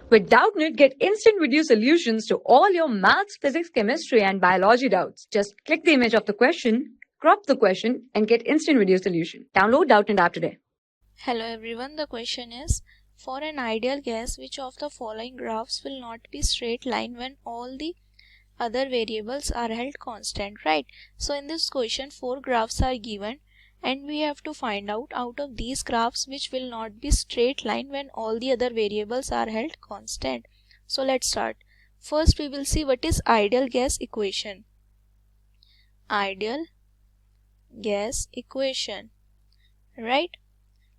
With Doubtnut, get instant video solutions to all your maths, physics, chemistry, and biology doubts. Just click the image of the question, crop the question, and get instant video solution. Download Doubtnut app today. Hello everyone, the question is, for an ideal guess, which of the following graphs will not be straight line when all the other variables are held constant, right? So in this question, 4 graphs are given and we have to find out of these graphs which will not be straight line when all the other variables are held constant. So let's start. First we will see what is ideal guess equation. Ideal guess equation, right?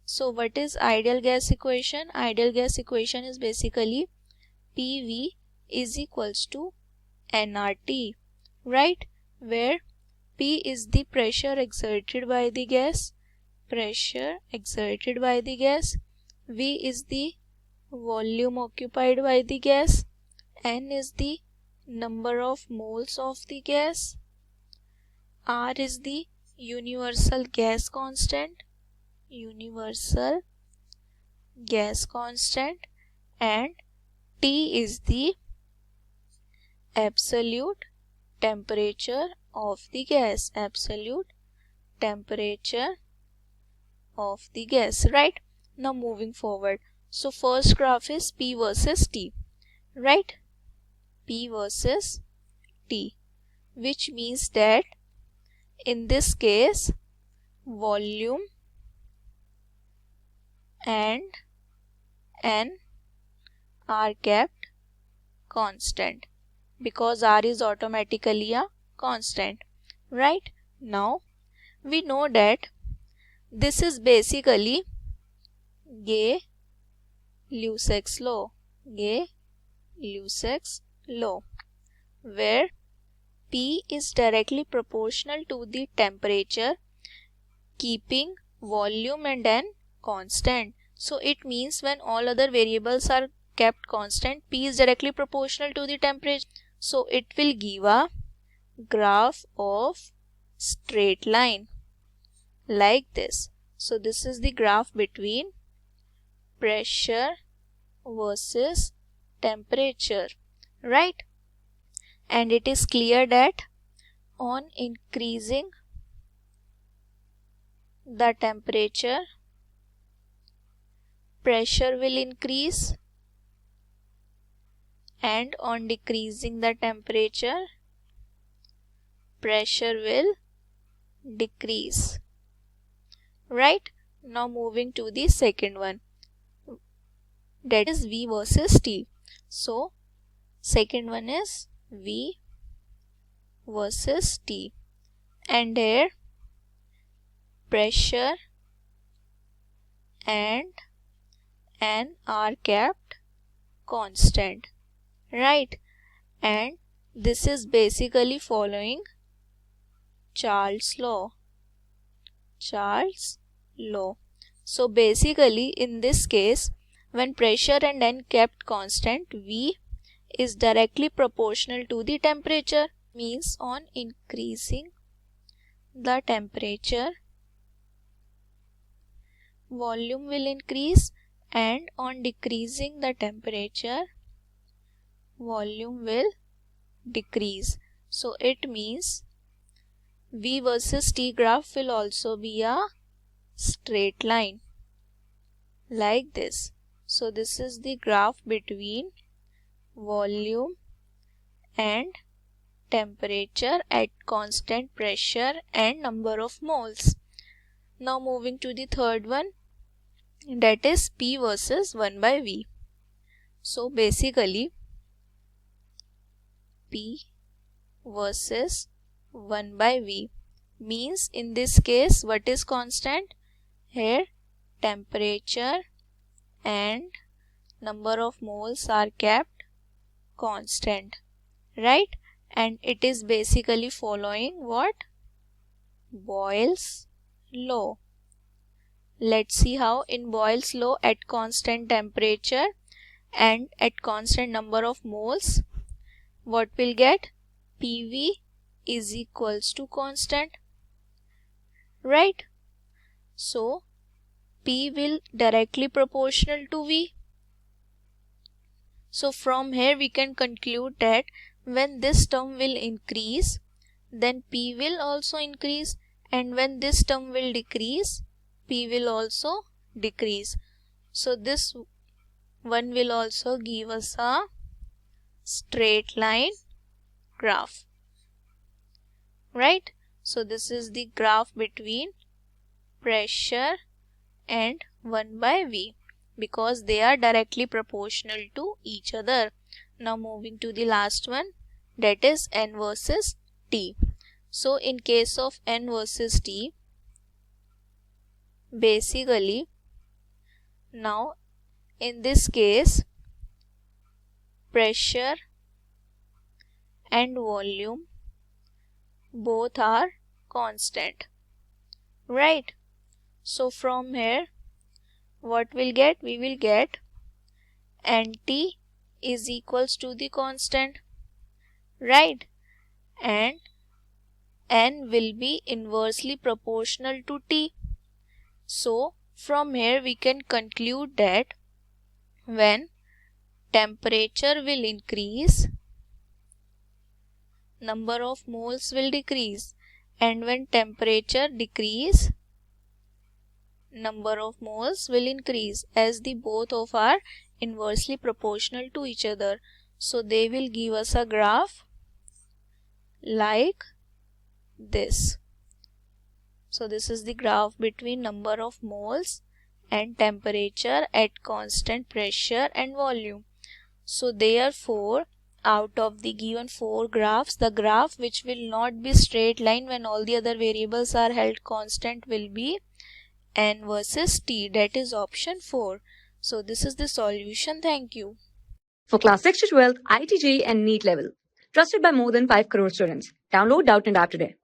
So what is ideal gas equation? Ideal gas equation is basically PV is equals to nRT, right? Where P is the pressure exerted by the gas, V is the volume occupied by the gas, N is the number of moles of the gas, R is the universal gas constant, and T is the absolute temperature of the gas, right? Now moving forward, so first graph is P versus T, right? P versus T, which means that in this case volume and N are kept constant because R is automatically a constant, right? Now we know that this is basically Gay-Lussac's law, where P is directly proportional to the temperature, keeping volume and N constant. So it means when all other variables are kept constant, P is directly proportional to the temperature. So it will give a graph of straight line like this. So this is the graph between pressure versus temperature, right? And it is clear that on increasing the temperature, pressure will increase, and on decreasing the temperature, pressure will decrease, right? Now moving to the second one, that is V versus T. So second one is V versus T, and here pressure and N are kept constant, right? And this is basically following Charles' law. So basically in this case, when pressure and N kept constant, V is directly proportional to the temperature, means on increasing the temperature, volume will increase, and on decreasing the temperature, volume will decrease. So it means V versus T graph will also be a straight line like this. So this is the graph between volume and temperature at constant pressure and number of moles. Now moving to the third one, that is P versus 1 by V. So basically P versus 1 by V means in this case what is constant? Here temperature and number of moles are kept constant, right? And it is basically following what? Boyle's law. Let's see how. In Boyle's law, at constant temperature and at constant number of moles, what we'll get? PV is equals to constant, right? So P will directly proportional to V. So from here we can conclude that when this term will increase, then P will also increase, and when this term will decrease, P will also decrease. So this one will also give us a straight line graph, right? So this is the graph between pressure and 1 by V, because they are directly proportional to each other. Now moving to the last one, that is N versus T. So in case of N versus T, basically now in this case pressure and volume both are constant, right? So from here what we'll get? We will get NT is equals to the constant, right? And N will be inversely proportional to T. So from here we can conclude that when temperature will increase, number of moles will decrease, and when temperature decrease, number of moles will increase, as the both of are inversely proportional to each other. So they will give us a graph like this. So this is the graph between number of moles and temperature at constant pressure and volume. So therefore out of the given 4 graphs, the graph which will not be straight line when all the other variables are held constant will be N versus T, that is option 4. So this is the solution. Thank you. For class 6 to 12, IIT JEE and NEET level. Trusted by more than 5 crore students. Download Doubtnut app today.